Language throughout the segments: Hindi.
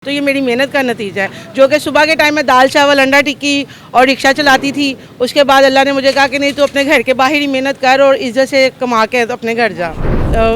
तो ये मेरी मेहनत का नतीजा है, जो कि सुबह के टाइम में दाल चावल अंडा टिक्की और रिक्शा चलाती थी। उसके बाद अल्लाह ने मुझे कहा कि नहीं, तो अपने घर के बाहर ही मेहनत कर और इज्जत से कमा के तो अपने घर जा।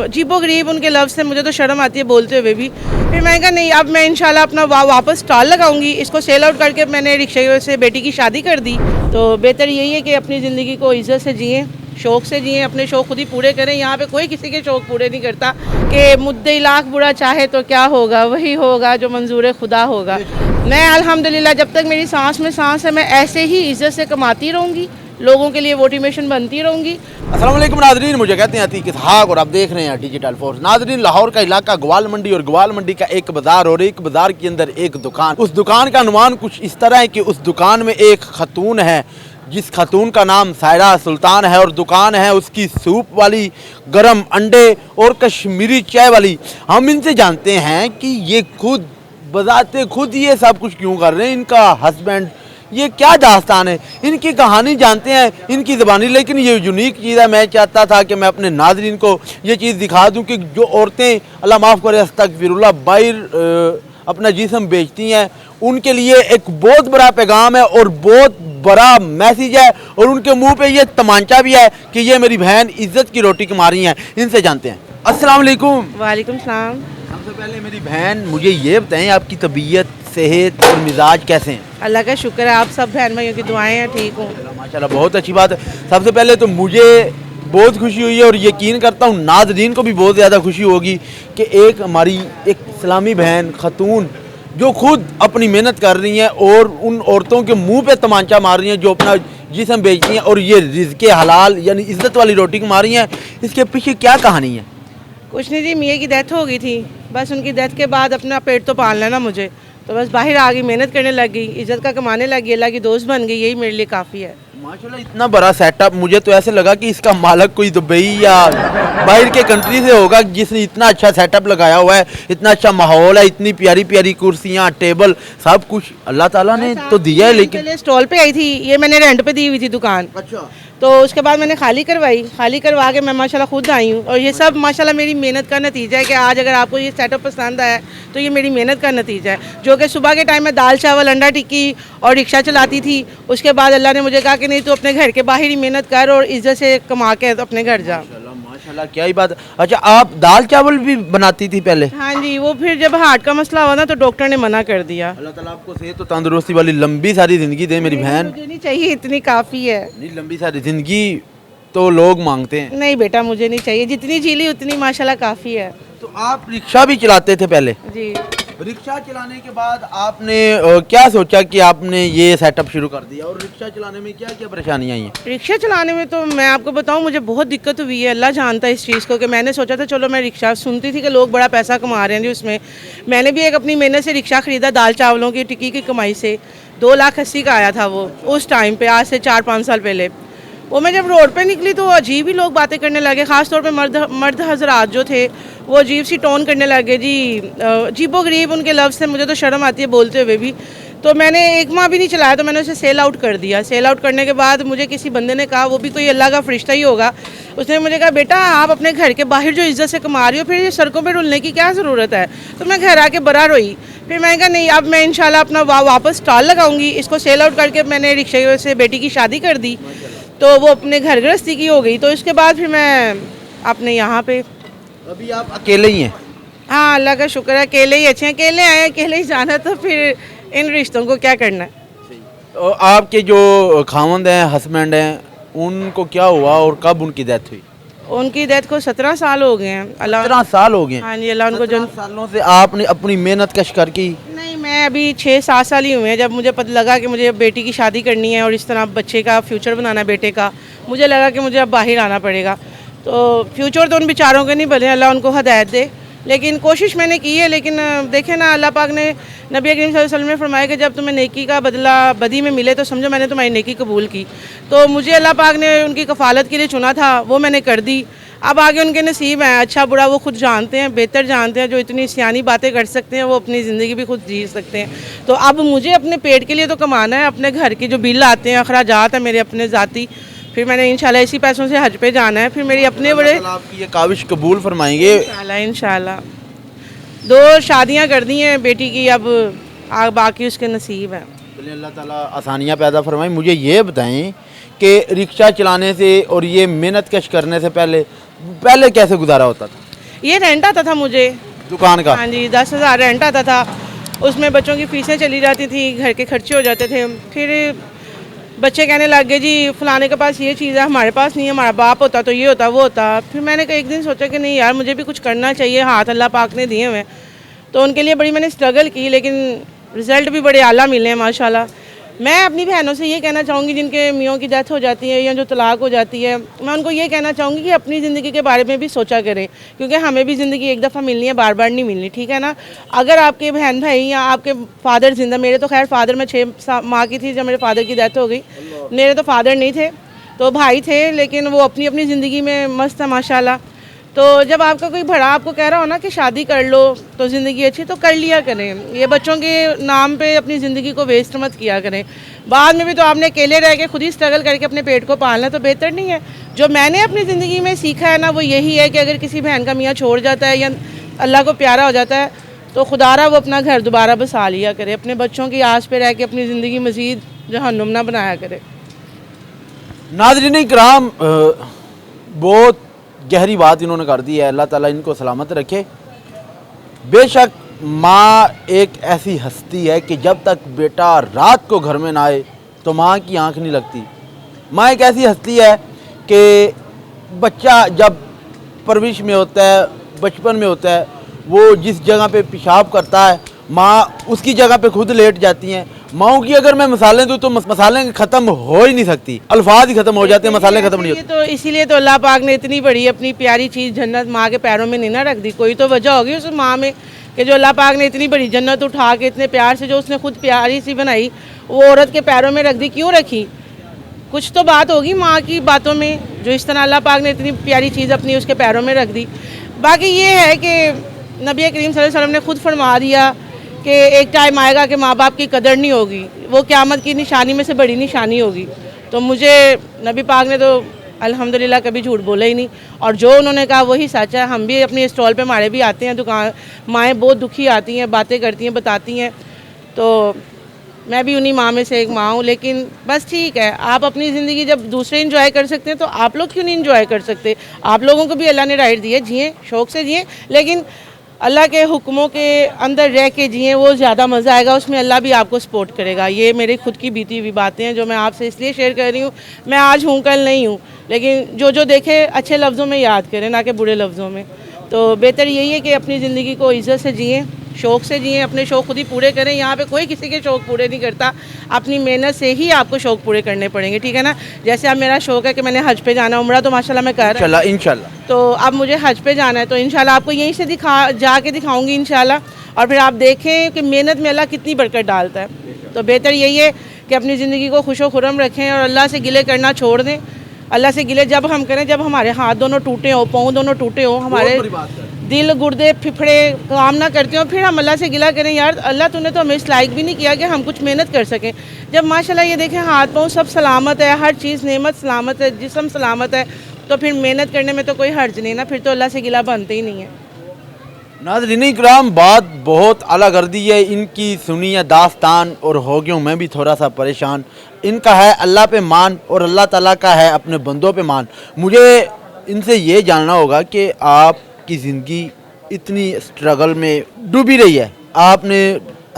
जीबो गरीब उनके लफ्ज़ से मुझे तो शर्म आती है बोलते हुए भी। फिर मैंने कहा नहीं, अब मैं इंशाल्लाह अपना वापस स्टॉल लगाऊंगी। इसको सेल आउट करके मैंने रिक्शे से बेटी की शादी कर दी। तो बेहतर यही है कि अपनी ज़िंदगी को इज्जत से जिएँ, शौक़ से जिए, अपने शौक़ खुद ही पूरे करें। यहाँ पे कोई किसी के शौक़ पूरे नहीं करता कि मुद्दे लाख बुरा चाहे तो क्या होगा, वही होगा जो मंजूर खुदा होगा। मैं अल्हम्दुलिल्लाह जब तक मेरी सांस में सांस है, मैं ऐसे ही इज्जत से कमाती रहूँगी, लोगों के लिए मोटिवेशन बनती रहूँगी। अस्सलाम वालेकुम नाज़रीन, मुझे कहते हैं अतीक इसहाक़ और आप देख रहे हैं डिजिटल फोर्स। नाज़रीन, लाहौर का इलाका ग्वाल मंडी और ग्वाल मंडी का एक बाज़ार और एक बाज़ार के अंदर एक दुकान। उस दुकान का अनुमान कुछ इस तरह है कि उस दुकान में एक खतून है जिस खतून का नाम सायरा सुल्तान है और दुकान है उसकी सूप वाली, गरम अंडे और कश्मीरी चाय वाली। हम इनसे जानते हैं कि ये खुद बजाते खुद ये सब कुछ क्यों कर रहे हैं, इनका हस्बैंड, ये क्या दास्तान है, इनकी कहानी जानते हैं, इनकी ज़बानी। लेकिन ये यूनिक चीज़ है, मैं चाहता था कि मैं अपने नाज़रीन को ये चीज़ दिखा दूं कि जो औरतें, अल्लाह माफ़ करे, अस्तगफिरुल्लाह, बाहर अपना जिस्म बेचती हैं, उनके लिए एक बहुत बड़ा पैगाम है और बहुत बड़ा मैसेज है। और उनके मुंह पे ये तमांचा भी है कि ये मेरी बहन इज्जत की रोटी कमा रही हैं। इनसे जानते हैं। अस्सलाम वालेकुम। वालेकुम सलाम। सबसे पहले मेरी बहन मुझे ये बताएं, आपकी तबीयत, सेहत और मिजाज कैसे हैं? अल्लाह का शुक्र है, आप सब बहन भाइयों की दुआएं हैं, ठीक हूँ माशाल्लाह, बहुत अच्छी बात है। सबसे पहले तो मुझे बहुत खुशी हुई है और यकीन करता हूँ नाज़रीन को भी बहुत ज़्यादा खुशी होगी कि एक हमारी एक इस्लामी बहन खतून जो खुद अपनी मेहनत कर रही हैं और उन औरतों के मुंह पे तमांचा मार रही हैं जो अपना जिस्म बेचती हैं और ये रिज़्क़े हलाल यानी इज़्ज़त वाली रोटी कमा रही हैं। इसके पीछे क्या कहानी है? कुछ नहीं जी, मियाँ की डेथ हो गई थी, बस उनकी डेथ के बाद अपना पेट तो पालना ना मुझे, तो बस बाहर आ गई, मेहनत करने लग गई, इज्जत का कमाने लगी, अल्लाह की दोस्त बन गई, यही मेरे लिए काफ़ी है। माशाल्लाह, इतना बड़ा सेटअप, मुझे तो ऐसे लगा कि इसका मालिक कोई दुबई या बाहर के कंट्री से होगा जिसने इतना अच्छा सेटअप लगाया हुआ है, इतना अच्छा माहौल है, इतनी प्यारी प्यारी कुर्सियाँ, टेबल, सब कुछ अल्लाह ताला ने तो दिया है। लेकिन स्टॉल पे आई थी, ये मैंने रेंट पे दी हुई थी दुकान। अच्छा। तो उसके बाद मैंने खाली करवा के मैं माशाल्लाह खुद आई हूँ और ये सब माशाल्लाह मेरी मेहनत का नतीजा है कि आज अगर आपको ये सेटअप पसंद आया तो ये मेरी मेहनत का नतीजा है, जो कि सुबह के टाइम में दाल चावल अंडा टिक्की और रिक्शा चलाती थी। उसके बाद अल्लाह ने मुझे कहा कि नहीं, तो अपने घर के बाहर ही मेहनत कर और इज्जत से कमा के तो अपने घर जा। माशाल्लाह, क्या ही बात है। अच्छा, आप दाल चावल भी बनाती थी पहले? हाँ जी, वो फिर जब हार्ट का मसला हुआ ना तो डॉक्टर ने मना कर दिया। अल्लाह ताला आपको सेहत और तंदुरुस्ती वाली लंबी सारी ज़िंदगी दे मेरी बहन। मुझे नहीं चाहिए इतनी, काफ़ी है। नहीं, लंबी सारी ज़िंदगी तो लोग मांगते हैं। नहीं बेटा, मुझे नहीं चाहिए, जितनी झीली उतनी माशाल्लाह काफ़ी है। तो आप रिक्शा भी चलाते थे पहले? जी। रिक्शा चलाने के बाद आपने क्या सोचा कि आपने ये सेटअप शुरू कर दिया, और रिक्शा चलाने में क्या क्या परेशानियाँ आई हैं? रिक्शा चलाने में तो मैं आपको बताऊं, मुझे बहुत दिक्कत हुई है, अल्लाह जानता है इस चीज़ को। कि मैंने सोचा था चलो मैं रिक्शा, सुनती थी कि लोग बड़ा पैसा कमा रहे हैं जी उसमें। मैंने भी एक अपनी मेहनत से रिक्शा ख़रीदा, दाल चावलों की टिक्की की कमाई से, 2,80,000 का आया था वो उस टाइम पे, आज से 4-5 साल पहले। वो मैं जब रोड पे निकली तो अजीब ही लोग बातें करने लगे, ख़ास तौर पे मर्द हजरात जो थे वो अजीब सी टोन करने लगे जी, अजीबो गरीब उनके लफ्ज़ से मुझे तो शर्म आती है बोलते हुए भी। तो मैंने 1 माह भी नहीं चलाया तो मैंने उसे सेल आउट कर दिया। सेल आउट करने के बाद मुझे किसी बंदे ने कहा, वो भी कोई अल्लाह का फरिश्ता ही होगा, उसने मुझे कहा बेटा आप अपने घर के बाहर जो इज्जत से कमा रही हो, फिर ये सड़कों पर रुलने की क्या ज़रूरत है। तो मैं घर आके बड़ा रोई। फिर मैंने कहा नहीं, अब मैं इंशाल्लाह अपना वापस स्टॉल लगाऊंगी। इसको सेल आउट करके मैंने रिक्शे से बेटी की शादी कर दी, तो वो अपने घर गृहस्थी की हो गई। तो इसके बाद फिर मैं अपने यहाँ पे, अभी आप अकेले ही हैं? हाँ अल्लाह का शुक्र है, अकेले ही अच्छे हैं, अकेले आए, अकेले ही जाना, तो फिर इन रिश्तों को क्या करना है। तो आपके जो खामंद हैं, हस्बैंड हैं, उनको क्या हुआ और कब उनकी डेथ हुई? उनकी डेथ को 17 साल हो गए हैं। अल्लाह 17 साल हो गए? हाँ जी, अल्लाह उनको 17 सालों से आपने अपनी मेहनत कश कर की? नहीं, मैं अभी 6-7 साल ही हुए हैं। जब मुझे पता लगा कि मुझे बेटी की शादी करनी है और इस तरह बच्चे का फ्यूचर बनाना है, बेटे का, मुझे लगा कि मुझे अब बाहर आना पड़ेगा। तो फ्यूचर तो उन बेचारों के नहीं बने, अल्लाह उनको हदायत दे, लेकिन कोशिश मैंने की है। लेकिन देखे ना, अल्लाह पाक ने, नबी करीम सल्लल्लाहु अलैहि वसल्लम ने फरमाया कि जब तुम्हें नेकी का बदला बदी में मिले तो समझो मैंने तुम्हारी नेकी कबूल की। तो मुझे अल्लाह पाक ने उनकी कफ़ालत के लिए चुना था, वो मैंने कर दी। अब आगे उनके नसीब हैं, अच्छा बुरा वो खुद जानते हैं, बेहतर जानते हैं। जो इतनी सियानी बातें कर सकते हैं वो अपनी ज़िंदगी भी खुद जी सकते हैं। तो अब मुझे अपने पेट के लिए तो कमाना है, अपने घर के जो बिल आते हैं, अखराजात हैं मेरे अपने ज़ाती, फिर मैंने इंशाल्लाह इसी पैसों से हज पे जाना है। फिर मेरी अपने बड़े, आपकी ये काविश कबूल फरमाएंगे इंशाल्लाह। 2 शादियां कर दी हैं बेटी की, अब बाकी उसके नसीब है। चलिए अल्लाह ताला आसानियाँ पैदा फरमाए। मुझे ये बताएं कि रिक्शा चलाने से और ये मेहनत कश करने से पहले कैसे गुजारा होता था? ये रेंट आता था मुझे दुकान का? हाँ जी, 10,000 रेंट आता था। उसमें बच्चों की फीसें चली जाती थी, घर के खर्चे हो जाते थे। फिर बच्चे कहने लग गए जी फलाने के पास ये चीज़ है, हमारे पास नहीं है, हमारा बाप होता तो ये होता वो होता। फिर मैंने एक दिन सोचा कि नहीं यार, मुझे भी कुछ करना चाहिए, हाथ अल्लाह पाक ने दिए हुए हैं। तो उनके लिए बड़ी मैंने स्ट्रगल की, लेकिन रिज़ल्ट भी बड़े आला मिले हैं माशाल्लाह। मैं अपनी बहनों से ये कहना चाहूँगी जिनके मियों की डेथ हो जाती है या जो तलाक हो जाती है, मैं उनको ये कहना चाहूँगी कि अपनी ज़िंदगी के बारे में भी सोचा करें, क्योंकि हमें भी ज़िंदगी एक दफ़ा मिलनी है, बार बार नहीं मिलनी, ठीक है ना। अगर आपके बहन भाई या आपके फादर जिंदा, मेरे तो खैर फादर, मैं 6 माह की थी जब मेरे फादर की डेथ हो गई। मेरे तो फादर नहीं थे, तो भाई थे, लेकिन वो अपनी अपनी ज़िंदगी में मस्त है माशाल्लाह। तो जब आपका कोई बड़ा आपको कह रहा हो ना कि शादी कर लो तो ज़िंदगी अच्छी, तो कर लिया करें। ये बच्चों के नाम पे अपनी ज़िंदगी को वेस्ट मत किया करें। बाद में भी तो आपने अकेले रह के खुद ही स्ट्रगल करके अपने पेट को पालना, तो बेहतर नहीं है। जो मैंने अपनी ज़िंदगी में सीखा है ना, वो यही है कि अगर किसी बहन का मियाँ छोड़ जाता है या अल्लाह को प्यारा हो जाता है, तो खुदारा वो अपना घर दोबारा बसा लिया करे। अपने बच्चों की आस पे रह के अपनी ज़िंदगी मज़ीद जहन्नुम ना बनाया करे। नाज़रीन इकराम, बहुत गहरी बात इन्होंने कर दी है। अल्लाह ताला इनको सलामत रखे। बेशक माँ एक ऐसी हस्ती है कि जब तक बेटा रात को घर में ना आए तो माँ की आंख नहीं लगती। माँ एक ऐसी हस्ती है कि बच्चा जब परवरिश में होता है, बचपन में होता है, वो जिस जगह पे पेशाब करता है, माँ उसकी जगह पे खुद लेट जाती हैं। माओ की अगर मैं मसाले दूँ तो मसाले ख़त्म हो ही नहीं सकती, अल्फाज ही ख़त्म हो जाते हैं, मसाले ख़त्म नहीं होते। तो इसीलिए तो अल्लाह पाक ने इतनी बड़ी अपनी प्यारी चीज़ जन्नत माँ के पैरों में नहीं ना रख दी। कोई तो वजह होगी उस माँ में कि जो अल्लाह पाक ने इतनी बड़ी जन्नत उठा के इतने प्यार से जो उसने खुद प्यारी सी बनाई, वो औरत के पैरों में रख दी। क्यों रखी? कुछ तो बात होगी माँ की बातों में, जो इस तरह अल्लाह पाक ने इतनी प्यारी चीज़ अपनी उसके पैरों में रख दी। बाकी ये है कि नबी करीम सल्लल्लाहु अलैहि वसल्लम ने खुद फरमा दिया कि एक टाइम आएगा कि माँ बाप की कदर नहीं होगी, वो क़यामत की निशानी में से बड़ी निशानी होगी। तो मुझे नबी पाक ने तो अल्हम्दुलिल्लाह कभी झूठ बोला ही नहीं, और जो उन्होंने कहा वही सच है। हम भी अपने स्टॉल पे हमारे भी आते हैं दुकान, माएँ बहुत दुखी आती हैं, बातें करती हैं, बताती हैं। तो मैं भी उन्हीं माँ में से एक माँ हूँ। लेकिन बस ठीक है, आप अपनी ज़िंदगी जब दूसरे इंजॉय कर सकते हैं तो आप लोग क्यों नहीं इंजॉय कर सकते? आप लोगों को भी अल्लाह ने राइट दी है, जिए शौक़ से जिए, लेकिन अल्लाह के हुक्मों के अंदर रह के जिए, वो ज़्यादा मज़ा आएगा, उसमें अल्लाह भी आपको सपोर्ट करेगा। ये मेरी खुद की बीती हुई बातें हैं जो मैं आपसे इसलिए शेयर कर रही हूँ। मैं आज हूँ कल नहीं हूँ, लेकिन जो देखे अच्छे लफ्ज़ों में याद करें, ना कि बुरे लफ्ज़ों में। तो बेहतर यही है कि अपनी ज़िंदगी को इज़्ज़त से जिए, शौक़ से जिए, अपने शौक़ खुद ही पूरे करें। यहाँ पे कोई किसी के शौक़ पूरे नहीं करता, अपनी मेहनत से ही आपको शौक़ पूरे करने पड़ेंगे, ठीक है ना। जैसे अब मेरा शौक़ है कि मैंने हज पे जाना, उम्रा तो माशाल्लाह मैं कर रहा हूँ इंशाल्लाह। तो अब मुझे हज पे जाना है, तो इंशाल्लाह आपको यहीं से जाके दिखाऊंगी इंशाल्लाह, और फिर आप देखें कि मेहनत में अल्लाह कितनी बरकत डालता है। तो बेहतर यही है कि अपनी ज़िंदगी को खुशो खुरम रखें और अल्लाह से गिले करना छोड़ दें। अल्लाह से गिले जब हम करें, जब हमारे हाथ दोनों टूटे हों, पाँव दोनों टूटे हों, हमारे दिल गुर्दे फिफड़े काम ना करते हो, फिर हम अल्लाह से गिला करें, यार अल्लाह तूने तो हमें इस लायक भी नहीं किया कि हम कुछ मेहनत कर सकें। जब माशाल्लाह ये देखें हाथ पाँव सब सलामत है, हर चीज़ नेमत सलामत है, जिस्म सलामत है, तो फिर मेहनत करने में तो कोई हर्ज नहीं ना, फिर तो अल्लाह से गिला बनते ही नहीं है। नाज़रीन इकराम, बात बहुत आला कर दी है इनकी, सुनी है दास्तान और हो गया हूँ मैं भी थोड़ा सा परेशान। इनका है अल्लाह पे मान और अल्लाह ताला का है अपने बंदों पे मान। मुझे इनसे ये जानना होगा कि आपकी ज़िंदगी इतनी स्ट्रगल में डूबी रही है, आपने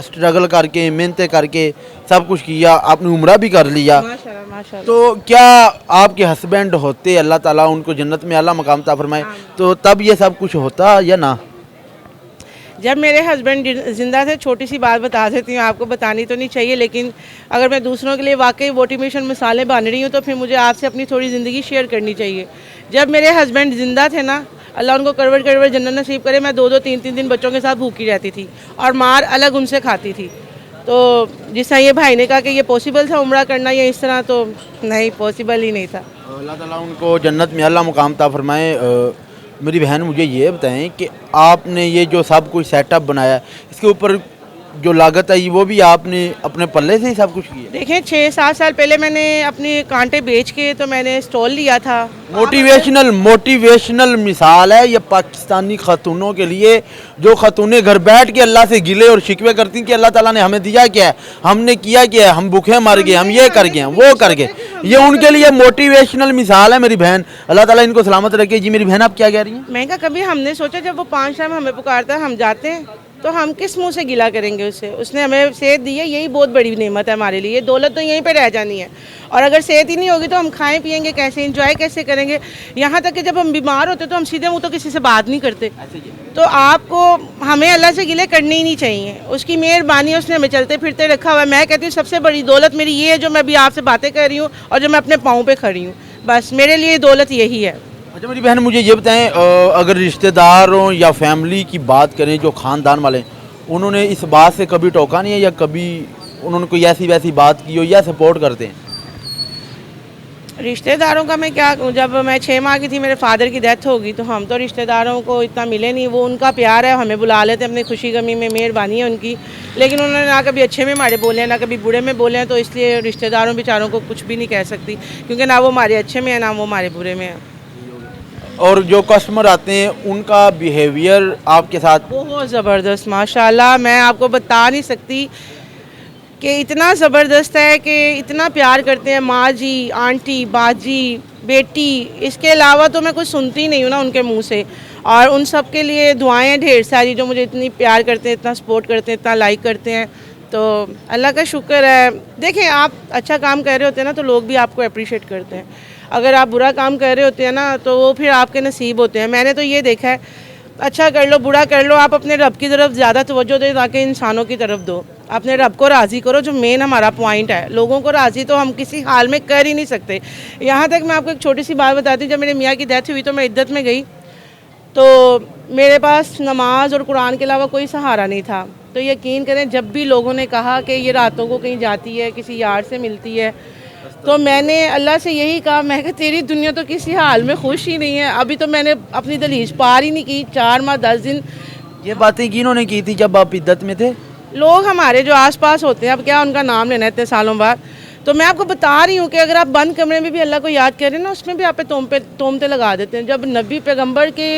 स्ट्रगल करके मेहनतें करके सब कुछ किया, आपने उम्रा भी कर लिया, माशाल्लाह माशाल्लाह। तो क्या आपके हस्बैंड होते, अल्लाह ताला उनको जन्नत में आला मकाम अता फरमाए, तो तब ये सब कुछ होता या ना? जब मेरे हस्बैंड ज़िंदा थे, छोटी सी बात बता देती हूँ, आपको बतानी तो नहीं चाहिए, लेकिन अगर मैं दूसरों के लिए वाकई मोटिवेशन मिसालें बन रही हूँ तो फिर मुझे आपसे अपनी थोड़ी ज़िंदगी शेयर करनी चाहिए। जब मेरे हस्बैंड ज़िंदा थे ना, अल्लाह उनको करवट करवट जन्नत नसीब करे, मैं 2-2 3-3 दिन बच्चों के साथ भूखी रहती थी और मार अलग उनसे खाती थी। तो जिस तरह ये भाई ने कहा कि ये पॉसिबल था उम्रा करना या इस तरह, तो नहीं, पॉसिबल ही नहीं था। अल्लाह ताला उनको जन्नत में आला मुकाम अता फरमाए। मेरी बहन मुझे ये बताएं कि आपने ये जो सब कुछ सेटअप बनाया, इसके ऊपर जो लागत आई वो भी आपने अपने पल्ले से ही सब कुछ किया? देखें 6-7 साल पहले मैंने अपने कांटे बेच के तो मैंने स्टॉल लिया था। मोटिवेशनल मिसाल है ये पाकिस्तानी खतूनों के लिए, जो खतूनें घर बैठ के अल्लाह से गिले और शिकवे करती कि अल्लाह ताला ने हमें दिया क्या है, हमने किया क्या है, हम भूखे मर गए, हम ये कर गए, वो कर गए। ये उनके लिए मोटिवेशनल मिसाल है मेरी बहन, अल्लाह ताला इनको सलामत रखे। जी मेरी बहन आप क्या कह रही हैं? मैं कहा कभी हमने सोचा जब वो 5 टाइम हमें पुकारता है हम जाते हैं तो हम किस मुंह से गिला करेंगे उससे। उसने हमें सेहत दी है, यही बहुत बड़ी नेमत है हमारे लिए। दौलत तो यहीं पे रह जानी है और अगर सेहत ही नहीं होगी तो हम खाएं पिएंगे कैसे, इंजॉय कैसे करेंगे। यहाँ तक कि जब हम बीमार होते तो हम सीधे मुँह तो किसी से बात नहीं करते। तो आपको हमें अल्लाह से गिले करने ही नहीं चाहिए, उसकी मेहरबानी है, उसने हमें चलते फिरते रखा हुआ है। मैं कहती हूँ सबसे बड़ी दौलत मेरी ये है जो मैं अभी आपसे बातें कर रही हूँ और जो मैं अपने पाँव पे खड़ी हूँ, बस मेरे लिए दौलत यही है। अच्छा मेरी बहन मुझे ये बताएं, अगर रिश्तेदारों या फैमिली की बात करें जो ख़ानदान वाले, उन्होंने इस बात से कभी टोका नहीं है या कभी उन्होंने कोई ऐसी वैसी बात की हो या सपोर्ट करते हैं? रिश्तेदारों का मैं क्या कहूँ, जब मैं 6 माह की थी मेरे फादर की डेथ होगी तो हम तो रिश्तेदारों को इतना मिले नहीं। वो उनका प्यार है, हमें बुला लेते अपनी खुशी गमी में, मेहरबानी है उनकी। लेकिन उन्होंने ना कभी अच्छे में हमारे बोले हैं ना कभी बुरे में बोले हैं, तो इसलिए रिश्तेदारों बेचारों को कुछ भी नहीं कह सकती क्योंकि ना वो हमारे अच्छे में है ना वो हमारे बुरे में है। और जो कस्टमर आते हैं उनका बिहेवियर आपके साथ? बहुत ज़बरदस्त माशाल्लाह, मैं आपको बता नहीं सकती कि इतना ज़बरदस्त है कि इतना प्यार करते हैं। माँ जी, आंटी, बाजी, बेटी, इसके अलावा तो मैं कुछ सुनती नहीं हूँ ना उनके मुंह से। और उन सब के लिए दुआएं हैं ढेर सारी, जो मुझे इतनी प्यार करते हैं, इतना सपोर्ट करते हैं, इतना लाइक करते हैं। तो अल्लाह का शुक्र है। देखें आप अच्छा काम कर रहे होते हैं ना तो लोग भी आपको अप्रिशिएट करते हैं, अगर आप बुरा काम कर रहे होते हैं ना तो वो फिर आपके नसीब होते हैं। मैंने तो ये देखा है, अच्छा कर लो बुरा कर लो, आप अपने रब की तरफ ज़्यादा तवज्जो दें ताकि इंसानों की तरफ दो। अपने रब को राज़ी करो, जो मेन हमारा पॉइंट है। लोगों को राज़ी तो हम किसी हाल में कर ही नहीं सकते। यहाँ तक मैं आपको एक छोटी सी बात बताती हूँ, जब मेरे मियाँ की डेथ हुई तो मैं इद्दत में गई तो मेरे पास नमाज और कुरान के अलावा कोई सहारा नहीं था। तो यकीन करें जब भी लोगों ने कहा कि ये रातों को कहीं जाती है, किसी यार से मिलती है, तो मैंने अल्लाह से यही कहा, मैं कि तेरी दुनिया तो किसी हाल में खुश ही नहीं है। अभी तो मैंने अपनी दहलीज पार ही नहीं की, 4 माह 10 दिन। ये बातें किन्होंने की थी जब आप इद्दत में थे? लोग हमारे जो आसपास होते हैं, अब क्या उनका नाम लेना है इतने सालों बाद। तो मैं आपको बता रही हूँ कि अगर आप बंद कमरे में भी अल्लाह को याद करें ना, उसमें भी आप पे तोमते लगा देते हैं। जब नबी पैगंबर के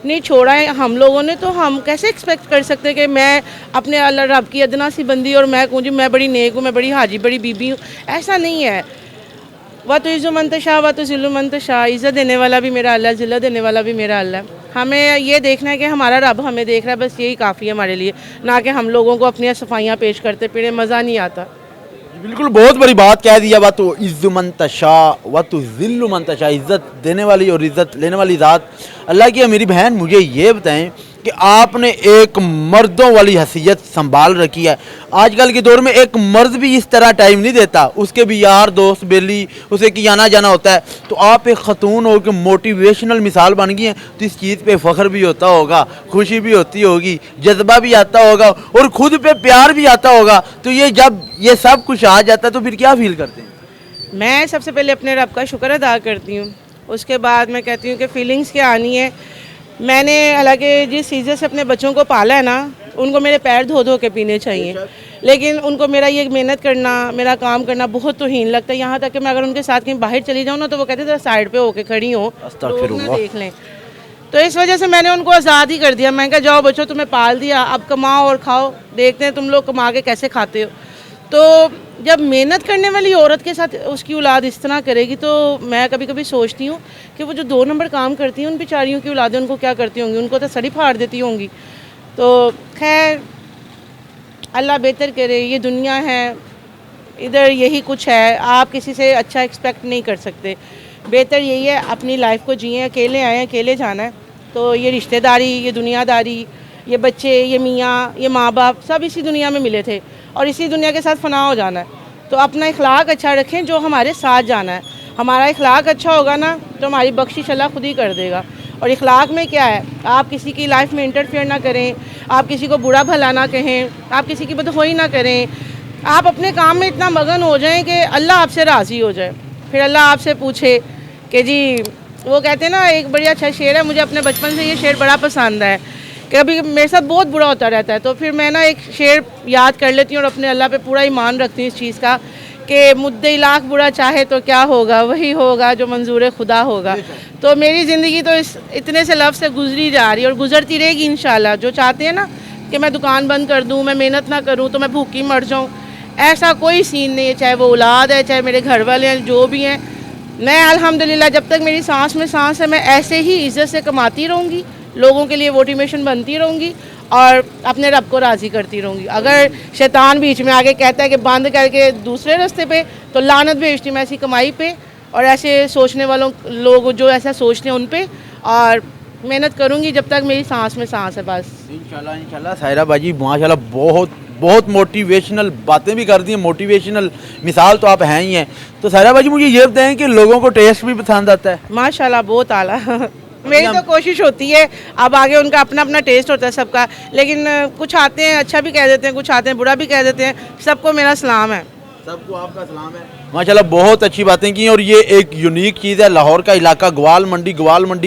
नहीं छोड़ा है हम लोगों ने, तो हम कैसे एक्सपेक्ट कर सकते हैं कि मैं अपने अल्लाह रब की अदना सी बंदी और मैं कहूँ जी मैं बड़ी नेक हूँ, मैं बड़ी हाजी बड़ी बीबी हूँ। ऐसा नहीं है। व तो इज़्ज़ु मन तशा व तो ज़िल्लु मन तशा, इज़्ज़त देने वाला भी मेरा अल्लाह, ज़िल्लत देने वाला भी मेरा अल्लाह। हमें ये देखना है कि हमारा रब हमें देख रहा है, बस यही काफ़ी है हमारे लिए, ना कि हम लोगों को अपनी सफाइयाँ पेश करते फिरे, मज़ा नहीं आता। बिल्कुल बहुत बड़ी बात कह दिया। व तो इज़्ज़ु मन तशा व तो ज़िल्लु मन तशा, इज़्ज़त देने वाली और इज़्ज़त लेने वाली ज़ात अल्लाह की है। मेरी बहन मुझे ये बताएं कि आपने एक मर्दों वाली हैसियत संभाल रखी है। आजकल के दौर में एक मर्द भी इस तरह टाइम नहीं देता, उसके भी यार दोस्त बेली उसे कि आना जाना होता है। तो आप एक खतून हो कि मोटिवेशनल मिसाल बन गई हैं, तो इस चीज़ पे फ़ख्र भी होता होगा, खुशी भी होती होगी, जज्बा भी आता होगा और ख़ुद पे प्यार भी आता होगा। तो ये जब ये सब कुछ आ जाता है तो फिर क्या फील करते हैं? मैं सबसे पहले अपने रब का शुक्र अदा करती हूँ, उसके बाद मैं कहती हूँ कि फीलिंग्स क्या आनी है। मैंने हालांकि जिस चीज़ें से अपने बच्चों को पाला है ना, उनको मेरे पैर धो धो के पीने चाहिए, लेकिन उनको मेरा ये मेहनत करना, मेरा काम करना बहुत तोहीन लगता है। यहाँ तक कि मैं अगर उनके साथ कहीं बाहर चली जाऊँ ना तो वो कहते थे साइड पे होके खड़ी हो, लोग ना देख लें। तो इस वजह से मैंने उनको आज़ाद ही कर दिया। मैं कहा जाओ बच्चों, तुम्हें पाल दिया, अब कमाओ और खाओ, देखते हैं तुम लोग कमा के कैसे खाते हो। तो जब मेहनत करने वाली औरत के साथ उसकी औलाद इस तरह करेगी तो मैं कभी कभी सोचती हूँ कि वो जो 2 नंबर काम करती हैं उन बेचारियों की औलादें उनको क्या करती होंगी, उनको तो सड़ी फाड़ देती होंगी। तो खैर अल्लाह बेहतर करे, ये दुनिया है, इधर यही कुछ है, आप किसी से अच्छा एक्सपेक्ट नहीं कर सकते। बेहतर यही है अपनी लाइफ को जिए, अकेले आए अकेले जाना है। तो ये रिश्तेदारी, ये दुनियादारी, ये बच्चे, ये मियाँ, ये माँ बाप सब इसी दुनिया में मिले थे और इसी दुनिया के साथ फना हो जाना है। तो अपना इखलाक अच्छा रखें, जो हमारे साथ जाना है। हमारा इखलाक अच्छा होगा ना तो हमारी बख्शिश अल्लाह खुद ही कर देगा। और इखलाक में क्या है, आप किसी की लाइफ में इंटरफेयर ना करें, आप किसी को बुरा भला ना कहें, आप किसी की बदखोही ना करें, आप अपने काम में इतना मगन हो जाएं कि अल्लाह आपसे राज़ी हो जाए। फिर अल्लाह आपसे पूछे कि जी, वो कहते हैं ना, एक बड़ी अच्छा शेर है, मुझे अपने बचपन से ये शेर बड़ा पसंद है कभी मेरे साथ बहुत बुरा होता रहता है, तो फिर मैं ना एक शेर याद कर लेती हूँ और अपने अल्लाह पे पूरा ईमान रखती हूँ इस चीज़ का कि मुद्दे लाख बुरा चाहे तो क्या होगा, वही होगा जो मंजूर खुदा होगा। तो मेरी ज़िंदगी तो इतने से लफ्ज़ से गुजरी जा रही है और गुजरती रहेगी इंशाल्लाह। जो चाहते हैं ना कि मैं दुकान बंद कर दूँ, मैं मेहनत ना करूँ, तो मैं भूखी मर जाऊँ, ऐसा कोई सीन नहीं है। चाहे वो औलाद है, चाहे मेरे घर वाले हैं, जो भी हैं, मैं अल्हम्दुलिल्लाह जब तक मेरी सांस में सांस है मैं ऐसे ही इज़्ज़त से कमाती रहूँगी, लोगों के लिए मोटिवेशन बनती रहूँगी और अपने रब को राज़ी करती रहूँगी। अगर शैतान बीच में आके कहता है कि बंद करके दूसरे रास्ते पे, तो लानत भेजती मैं ऐसी कमाई पे और ऐसे सोचने वालों लोग जो ऐसा सोचते हैं उन पे, और मेहनत करूँगी जब तक मेरी सांस में सांस है बस। इंशाल्लाह इंशाल्लाह। सायरा बाजी माशाल्लाह बहुत बहुत मोटिवेशनल बातें भी कर दी हैं, मोटिवेशनल मिसाल तो आप हैं ही हैं। तो सायरा बाजी मुझे ये बताएं कि लोगों को टेस्ट भी पसंद आता है? माशाल्लाह बहुत आला मेरी तो कोशिश होती है, अब आगे उनका अपना अपना टेस्ट होता है सबका, लेकिन कुछ आते हैं अच्छा भी कह देते हैं, कुछ आते हैं बुरा भी कह देते हैं। सबको मेरा सलाम है, सबको आपका सलाम है। माशाल्लाह बहुत अच्छी बातें की और ये एक यूनिक चीज़ है। लाहौर का इलाका ग्वाल मंडी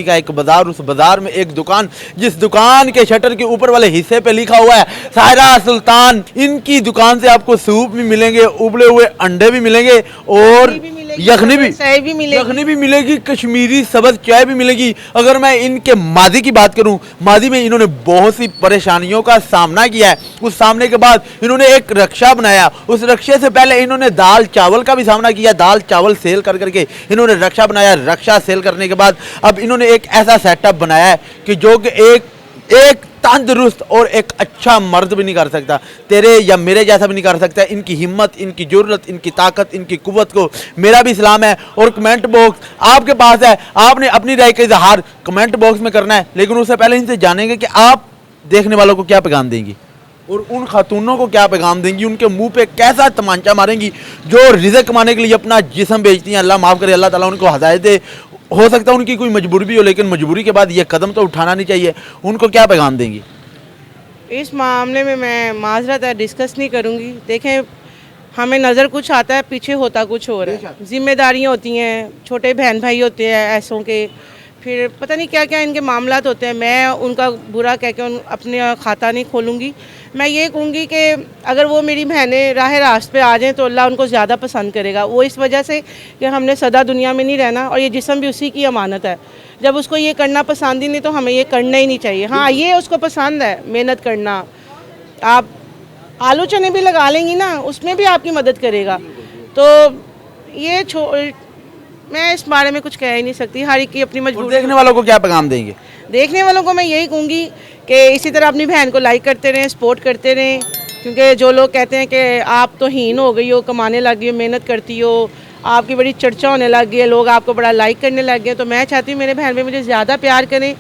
का एक बाज़ार, उस बाज़ार में एक दुकान, जिस दुकान के शटर के ऊपर वाले हिस्से पे लिखा हुआ है सायरा सुल्तान। इनकी दुकान से आपको सूप भी मिलेंगे, उबले हुए अंडे भी मिलेंगे और यखनी भी मिलेगी, कश्मीरी सब्ज़ चाय भी मिलेगी। अगर मैं इनके मादी की बात करूं, मादी में इन्होंने बहुत सी परेशानियों का सामना किया है। उस सामने के बाद इन्होंने एक रक्षा बनाया, उस रक्षे से पहले इन्होंने दाल चावल का भी सामना किया, दाल चावल सेल कर करके इन्होंने रक्षा बनाया। रक्षा सेल करने के बाद अब इन्होंने एक ऐसा सेटअप बनाया है कि जो कि एक तंदुरुस्त और एक अच्छा मर्द भी नहीं कर सकता, तेरे या मेरे जैसा भी नहीं कर सकता। इनकी हिम्मत, इनकी जुर्रत, इनकी ताकत, इनकी कुव्वत को मेरा भी सलाम है। और कमेंट बॉक्स आपके पास है, आपने अपनी राय का इजहार कमेंट बॉक्स में करना है, लेकिन उससे पहले इनसे जानेंगे कि आप देखने वालों को क्या पैगाम देंगी और उन खातूनों को क्या पैगाम देंगी, उनके मुंह पे कैसा तमांचा मारेंगी जो रिज़्क कमाने के लिए अपना जिस्म बेचती हैं। अल्लाह माफ़ करे, अल्लाह ताला उनको हिदायत दे। हो सकता है उनकी कोई मजबूरी भी हो, लेकिन मजबूरी के बाद ये कदम तो उठाना नहीं चाहिए। उनको क्या पैगाम देंगी? इस मामले में मैं माजरत है डिस्कस नहीं करूँगी। देखें, हमें नज़र कुछ आता है, पीछे होता कुछ और है। जिम्मेदारियाँ होती हैं, छोटे बहन भाई होते हैं ऐसों के, फिर पता नहीं क्या क्या इनके मामलात होते हैं। मैं उनका बुरा कह के अपने खाता नहीं खोलूँगी। मैं ये कहूँगी कि अगर वो मेरी बहनें राह रास्त पे आ जाएँ तो अल्लाह उनको ज़्यादा पसंद करेगा। वो इस वजह से कि हमने सदा दुनिया में नहीं रहना और ये जिस्म भी उसी की अमानत है। जब उसको ये करना पसंद ही नहीं तो हमें ये करना ही नहीं चाहिए। हाँ, ये उसको पसंद है मेहनत करना, आप आलू चने भी लगा लेंगी ना, उसमें भी आपकी मदद करेगा। तो ये मैं इस बारे में कुछ कह ही नहीं सकती, हर एक की अपनी मजबूरी। देखने वालों को क्या पैगाम देंगे? देखने वालों को मैं यही कहूँगी कि इसी तरह अपनी बहन को लाइक करते रहें, सपोर्ट करते रहें, क्योंकि जो लोग कहते हैं कि आप तो हीन हो गई हो, कमाने लग गई हो, मेहनत करती हो, आपकी बड़ी चर्चा होने लग गई है, लोग आपको बड़ा लाइक करने लग गए, तो मैं चाहती हूँ मेरे बहन में मुझे ज़्यादा प्यार करें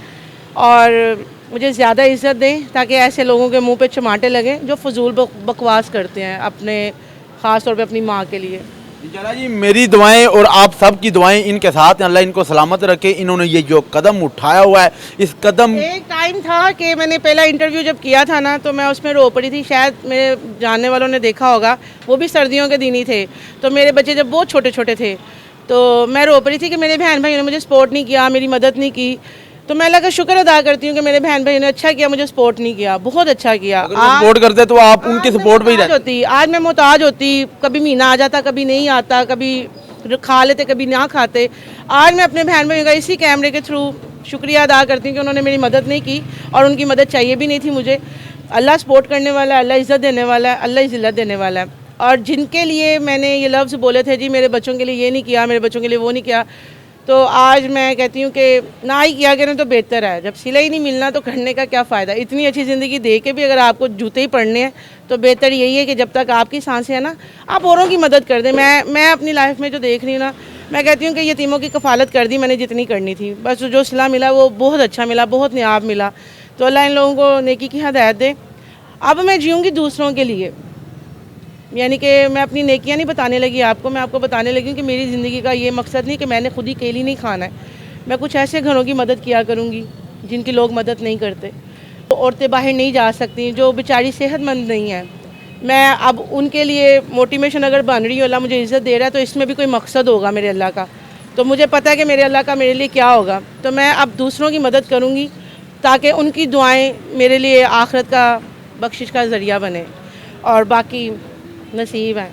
और मुझे ज़्यादा इज़्ज़त दें, ताकि ऐसे लोगों के मुंह पे चमाटे लगें जो फजूल बकवास करते हैं अपने ख़ास तौर पे अपनी माँ के लिए। इंशाल्लाह जी, मेरी दुआएं और आप सब की दुआएं इनके साथ हैं। अल्लाह इनको सलामत रखे। इन्होंने ये जो कदम उठाया हुआ है, इस कदम, एक टाइम था कि मैंने पहला इंटरव्यू जब किया था ना, तो मैं उसमें रो पड़ी थी। शायद मेरे जानने वालों ने देखा होगा, वो भी सर्दियों के दिन ही थे, तो मेरे बच्चे जब बहुत छोटे छोटे थे, तो मैं रो पड़ी थी कि मेरे बहन भाइयों ने मुझे सपोर्ट नहीं किया, मेरी मदद नहीं की। तो मैं अल्लाह का शुक्र अदा करती हूँ कि मेरे बहन भाइयों ने अच्छा किया, मुझे सपोर्ट नहीं किया, बहुत अच्छा किया। अगर वो सपोर्ट करते तो आप उनके सपोर्ट पे ही रहते। आज मैं मोहताज होती, कभी महीना आ जाता, कभी नहीं आता, कभी खा लेते, कभी ना खाते। आज मैं अपने बहन भाइयों का इसी कैमरे के थ्रू शुक्रिया अदा करती हूँ कि उन्होंने मेरी मदद नहीं की और उनकी मदद चाहिए भी नहीं थी मुझे। अल्लाह सपोर्ट करने वाला है, अल्लाह इज़्ज़त देने वाला है, अल्लाह ज़िल्लत देने वाला है। और जिनके लिए मैंने ये लफ्ज़ बोले थे, जी मेरे बच्चों के लिए ये नहीं किया, मेरे बच्चों के लिए वो नहीं किया, तो आज मैं कहती हूँ कि ना ही किया करें तो बेहतर है। जब सिला ही नहीं मिलना तो करने का क्या फ़ायदा। इतनी अच्छी ज़िंदगी दे के भी अगर आपको जूते ही पड़ने हैं तो बेहतर यही है कि जब तक आपकी सांसें हैं ना, आप औरों की मदद कर दें। मैं अपनी लाइफ में जो देख रही हूँ ना, मैं कहती हूँ कि यतीमों की कफ़ालत कर दी मैंने जितनी करनी थी। बस जो सिला मिला वो बहुत अच्छा मिला, बहुत नियाब मिला। तो अल्लाह इन लोगों को नेकी की हिदायत दे। अब मैं जीऊँगी दूसरों के लिए, यानी कि मैं अपनी नेकियां नहीं बताने लगी आपको, मैं आपको बताने लगी कि मेरी ज़िंदगी का ये मकसद नहीं कि मैंने खुद ही केली नहीं खाना है। मैं कुछ ऐसे घरों की मदद किया करूँगी जिनकी लोग मदद नहीं करते। तो औरतें बाहर नहीं जा सकती, जो बेचारी सेहतमंद नहीं है, मैं अब उनके लिए मोटिवेशन अगर बन रही हो, अल्लाह मुझे इज़्ज़त दे रहा है, तो इसमें भी कोई मकसद होगा मेरे अल्लाह का। तो मुझे पता है कि मेरे अल्लाह का मेरे लिए क्या होगा। तो मैं अब दूसरों की मदद करूँगी ताकि उनकी दुआएं मेरे लिए आखिरत का बख्शिश का ज़रिया बने, और बाकी नसीब है।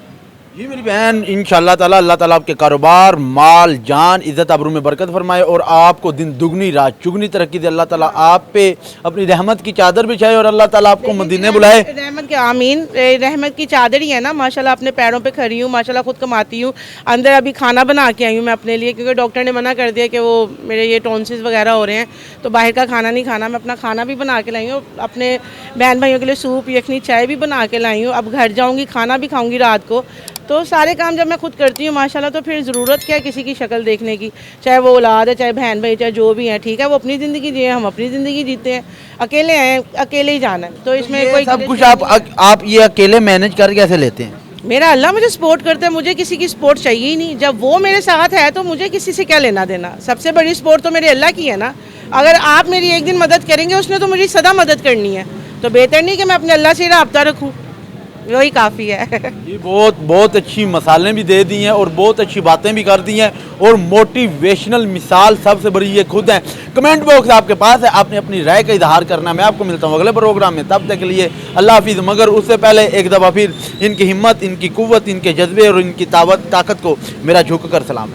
जी मेरी बहन, इंशाअल्लाह ताला अल्लाह ताला आपके कारोबार, माल, जान, इज़्ज़त आबरू में बरकत फरमाए और आपको दिन दुगनी रात चुगनी तरक्की दे। अल्लाह ताला आप पे अपनी रहमत की चादर बिछाए और अल्लाह ताला आपको मदीने बुलाए। रहमत के आमीन। रहमत की चादर ही है ना, माशाल्लाह अपने पैरों पे खड़ी हूँ, माशाल्लाह खुद कमाती हूँ। अंदर अभी खाना बना के आई हूँ मैं अपने लिए, क्योंकि डॉक्टर ने मना कर दिया कि वो मेरे ये टॉन्सिस वगैरह हो रहे हैं, तो बाहर का खाना नहीं खाना। मैं अपना खाना भी बना के लाई हूँ, अपने बहन भाइयों के लिए सूप यखनी चाय भी बना के लाई हूँ। अब घर जाऊँगी, खाना भी खाऊँगी रात को। तो सारे काम जब मैं खुद करती हूँ माशाल्लाह, तो फिर ज़रूरत क्या है किसी की शक्ल देखने की, चाहे वो औलाद है, चाहे बहन भाई, चाहे जो भी हैं, ठीक है, वो अपनी ज़िंदगी जिए, हम अपनी ज़िंदगी जीते हैं। अकेले हैं, अकेले ही जाना है, तो इसमें कोई सब कुछ आप ये अकेले मैनेज कर कैसे लेते हैं? मेरा अल्लाह मुझे सपोर्ट करता है, मुझे किसी की सपोर्ट चाहिए ही नहीं। जब वो मेरे साथ है तो मुझे किसी से क्या लेना देना। सबसे बड़ी सपोर्ट तो मेरे अल्लाह की है ना। अगर आप मेरी एक दिन मदद करेंगे, उसने तो मुझे सदा मदद करनी है, तो बेहतर नहीं कि मैं अपने अल्लाह से रब्ता रखूँ, वही काफ़ी है। ये बहुत अच्छी मसालें भी दे दी हैं और बहुत अच्छी बातें भी कर दी हैं और मोटिवेशनल मिसाल सबसे बड़ी ये खुद है। कमेंट बॉक्स आपके पास है, आपने अपनी राय का इजहार करना। मैं आपको मिलता हूँ अगले प्रोग्राम में, तब तक के लिए अल्लाह हाफिज़। मगर उससे पहले एक दफ़ा फिर इनकी हिम्मत, इनकी कुव्वत, इनके जज्बे और इनकी ताकत को मेरा झुक कर सलाम।